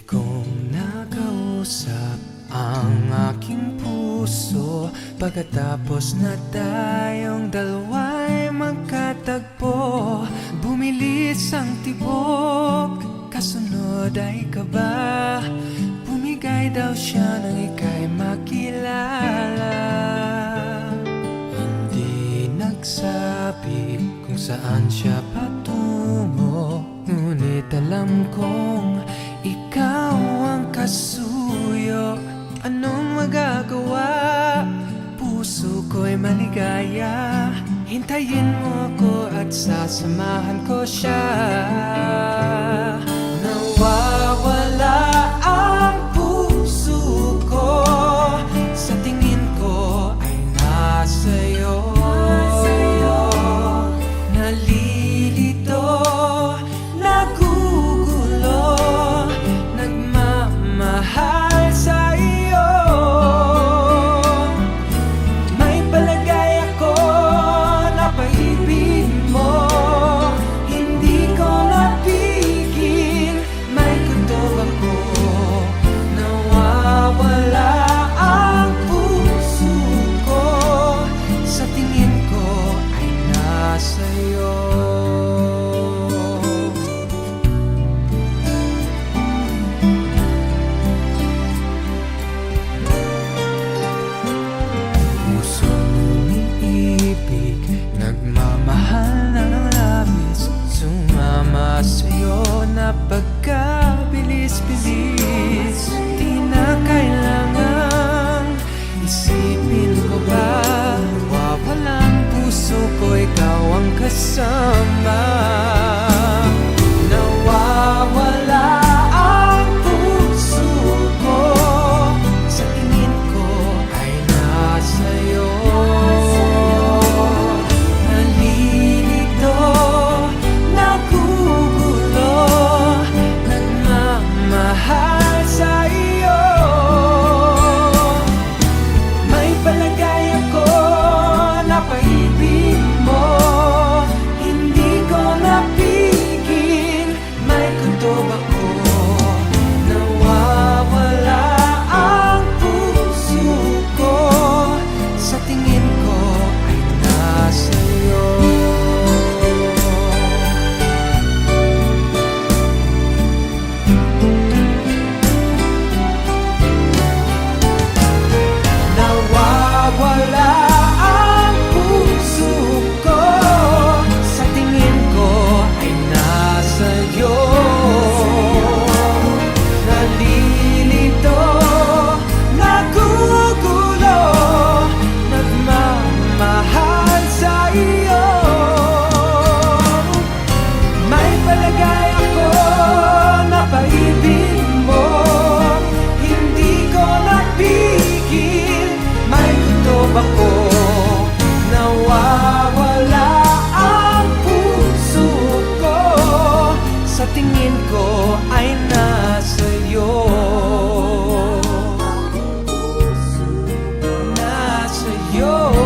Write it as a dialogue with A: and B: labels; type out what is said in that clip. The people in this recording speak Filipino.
A: kong nakausap ang aking puso pagkatapos na tayong dalawa'y magkatagpo. Bumilis ang tibok, kasunod ay kaba. Bumigay daw siya nang ika'y makilala. Hindi nagsabi kung saan siya patungo, ngunit alam kong ikaw ang kasuyo. Anong magagawa? Puso ko'y maligaya. Hintayin mo ako at sasamahan ko siya. Nawawala ang puso ko, sa tingin ko ay nasa'yo. Nalilito, nagugulo, nagmamahal sa iyo. May palagay ako na pag-ibig mo, hindi ko napigil. May kutob ako, nawawala ang puso ko, sa tingin ko ay nasa'yo. Nagmamahal ng labis, sumama sa'yo na pagkabilis-bilis. Di na kailangang isipin ko ba, wawalang puso ko, ikaw ang kasama. Nawawala ang puso ko, sa tingin ko ay nasa'yo. Tingin ko ay nasa'yo. Nasa'yo.